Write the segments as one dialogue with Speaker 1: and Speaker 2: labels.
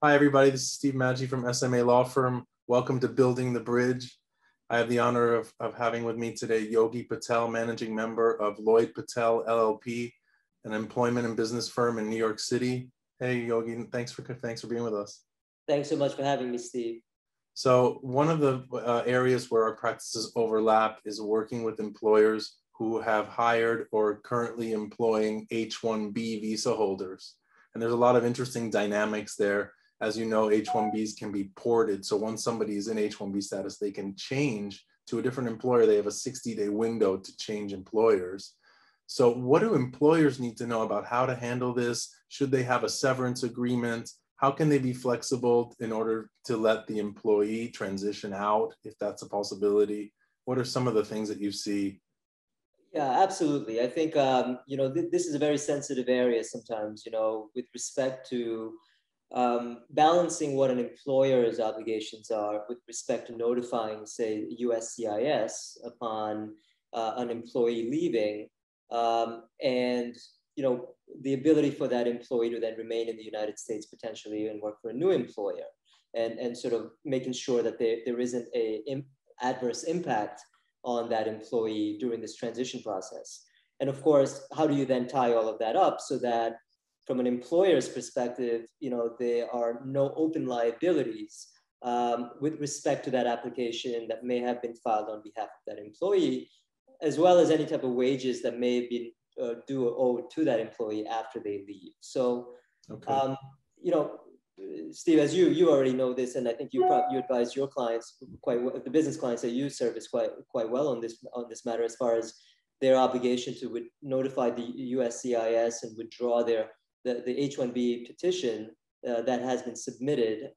Speaker 1: Hi, everybody. This is Steve Maggi from SMA Law Firm. Welcome to Building the Bridge. I have the honor of having with me today Yogi Patel, managing member of Lloyd Patel LLP, an employment and business firm in New York City. Hey, Yogi, thanks for being with us.
Speaker 2: Thanks so much for having me, Steve.
Speaker 1: So one of the areas where our practices overlap is working with employers who have hired or currently employing H-1B visa holders. And there's a lot of interesting dynamics there. As you know, H-1Bs can be ported. So once somebody is in H-1B status, they can change to a different employer. They have a 60-day window to change employers. So what do employers need to know about how to handle this? Should they have a severance agreement? How can they be flexible in order to let the employee transition out, if that's a possibility? What are some of the things that you see?
Speaker 2: Yeah, absolutely. I think, this is a very sensitive area sometimes, with respect to balancing what an employer's obligations are with respect to notifying, say, USCIS upon an employee leaving, and, the ability for that employee to then remain in the United States potentially and work for a new employer, and sort of making sure that there isn't a adverse impact on that employee during this transition process. And of course, how do you then tie all of that up so that from an employer's perspective, there are no open liabilities with respect to that application that may have been filed on behalf of that employee, as well as any type of wages that may be due or owed to that employee after they leave. So,
Speaker 1: Okay.
Speaker 2: you know, Steve, as you already know this, and I think you advise your clients quite well, the business clients that you service quite well on this matter, as far as their obligation to notify the USCIS and withdraw the H-1B petition that has been submitted.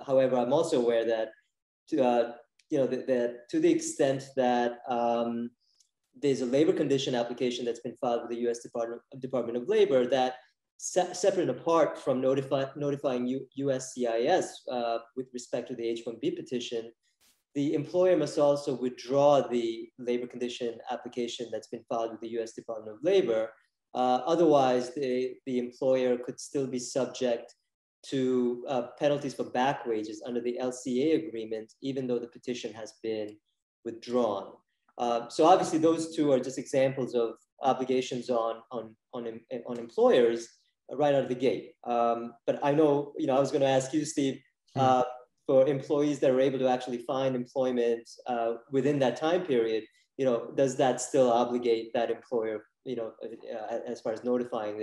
Speaker 2: However, I'm also aware that that to the extent that there's a labor condition application that's been filed with the U.S. Department of Labor that separate and apart from notifying USCIS with respect to the H-1B petition, the employer must also withdraw the labor condition application that's been filed with the U.S. Department of Labor. Otherwise, the employer could still be subject to penalties for back wages under the LCA agreement, even though the petition has been withdrawn. So obviously, those two are just examples of obligations on employers right out of the gate. But I know, I was going to ask you, Steve, for employees that are able to actually find employment within that time period, does that still obligate that employer, as far as notifying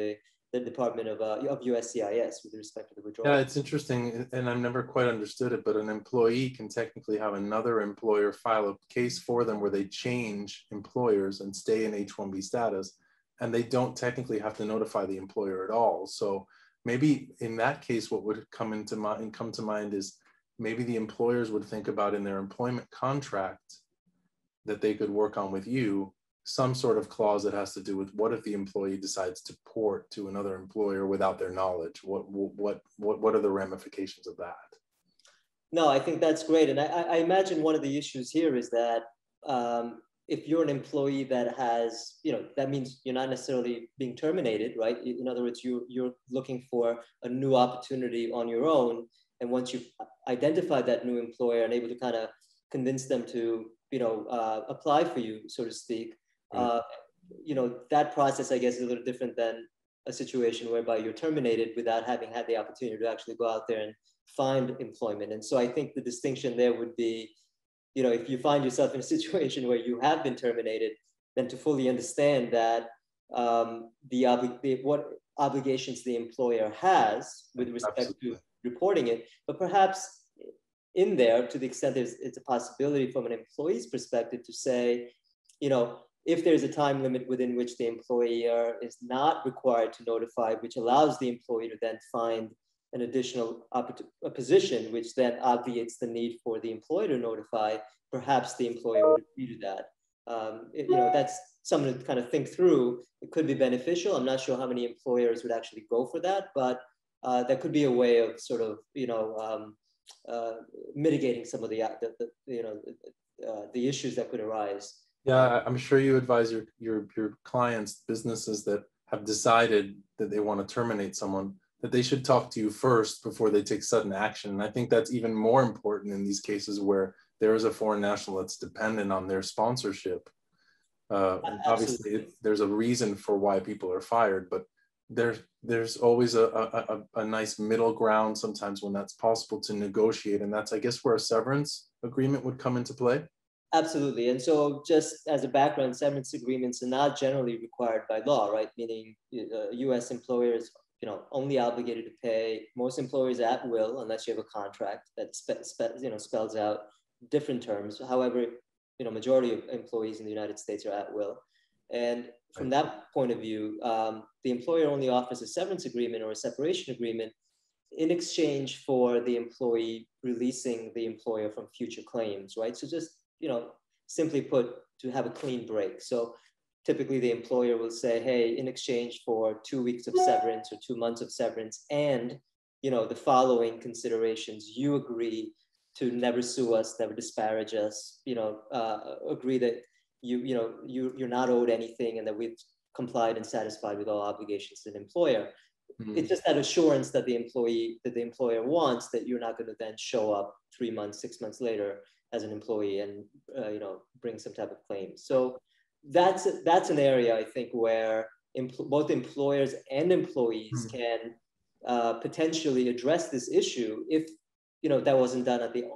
Speaker 2: the Department of USCIS with respect to the withdrawal?
Speaker 1: Yeah, it's interesting, and I've never quite understood it, but an employee can technically have another employer file a case for them where they change employers and stay in H-1B status, and they don't technically have to notify the employer at all. So maybe in that case, what would come to mind is maybe the employers would think about in their employment contract that they could work on with you some sort of clause that has to do with what if the employee decides to port to another employer without their knowledge? What are the ramifications of that?
Speaker 2: No, I think that's great. And I imagine one of the issues here is that if you're an employee that has, that means you're not necessarily being terminated, right? In other words, you're looking for a new opportunity on your own. And once you've identified that new employer and able to kind of convince them to, apply for you, so to speak, right. That process, I guess, is a little different than a situation whereby you're terminated without having had the opportunity to actually go out there and find employment. And so I think the distinction there would be, if you find yourself in a situation where you have been terminated, then to fully understand that what obligations the employer has with respect
Speaker 1: Absolutely.
Speaker 2: to reporting it, but perhaps in there, to the extent it's a possibility from an employee's perspective to say, if there's a time limit within which the employer is not required to notify, which allows the employee to then find an additional position, which then obviates the need for the employer to notify, perhaps the employer would agree to that. That's something to kind of think through. It could be beneficial. I'm not sure how many employers would actually go for that, but that could be a way of sort of, mitigating some of the issues that could arise.
Speaker 1: Yeah, I'm sure you advise your clients, businesses that have decided that they want to terminate someone. that they should talk to you first before they take sudden action. And I think that's even more important in these cases where there is a foreign national that's dependent on their sponsorship. And obviously, there's a reason for why people are fired, but there's always a nice middle ground sometimes when that's possible to negotiate. And that's, I guess, where a severance agreement would come into play.
Speaker 2: Absolutely. And so just as a background, severance agreements are not generally required by law, right? Meaning US employers, only obligated to pay. Most employers at will, unless you have a contract that spells out different terms. However, majority of employees in the United States are at will. And from that point of view, the employer only offers a severance agreement or a separation agreement in exchange for the employee releasing the employer from future claims, right? So just, simply put, to have a clean break. So typically the employer will say, hey, in exchange for 2 weeks of severance or 2 months of severance and, the following considerations, you agree to never sue us, never disparage us, agree that you're not owed anything and that we've complied and satisfied with all obligations to an employer. Mm-hmm. It's just that assurance that the employer wants, that you're not going to then show up 3 months, 6 months later as an employee and bring some type of claim. So that's an area, I think, where both employers and employees can potentially address this issue if that wasn't done at the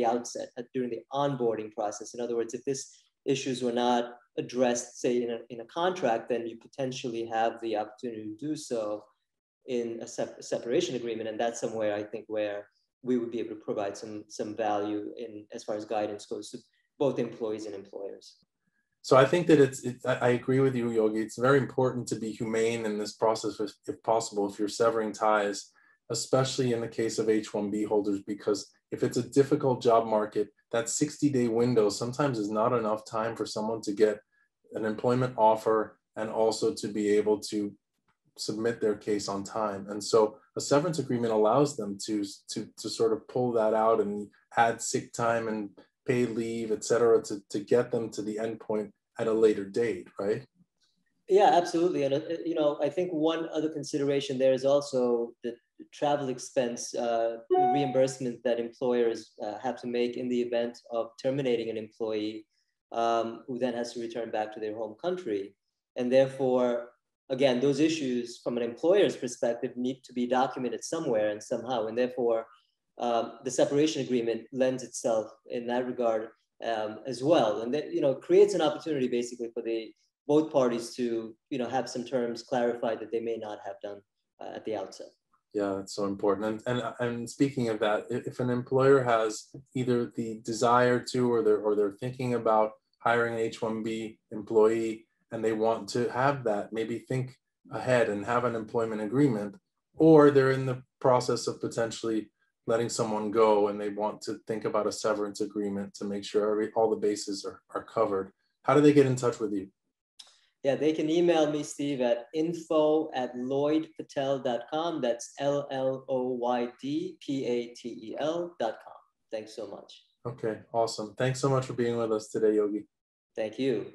Speaker 2: outset, during the onboarding process. In other words, if these issues were not addressed, say in a contract, then you potentially have the opportunity to do so in a separation agreement, and that's somewhere I think where we would be able to provide some value in as far as guidance goes to both employees and employers.
Speaker 1: So I think that I agree with you, Yogi. It's very important to be humane in this process, if possible, if you're severing ties, especially in the case of H-1B holders, because if it's a difficult job market, that 60-day window sometimes is not enough time for someone to get an employment offer and also to be able to submit their case on time. And so a severance agreement allows them to sort of pull that out and add sick time and paid leave, et cetera, to get them to the end point at a later date, right?
Speaker 2: Yeah, absolutely. And, I think one other consideration there is also the travel expense reimbursement that employers have to make in the event of terminating an employee who then has to return back to their home country. And therefore, again, those issues from an employer's perspective need to be documented somewhere and somehow. And therefore, the separation agreement lends itself in that regard as well. And that, creates an opportunity basically for both parties to, have some terms clarified that they may not have done at the outset.
Speaker 1: Yeah, it's so important. And speaking of that, if an employer has either the desire to, or they're thinking about hiring an H-1B employee and they want to have that, maybe think ahead and have an employment agreement, or they're in the process of potentially letting someone go and they want to think about a severance agreement to make sure all the bases are covered. How do they get in touch with you?
Speaker 2: Yeah, they can email me, Steve, at info@lloydpatel.com. That's LLOYDPATEL.com. Thanks so much.
Speaker 1: Okay, awesome. Thanks so much for being with us today, Yogi.
Speaker 2: Thank you.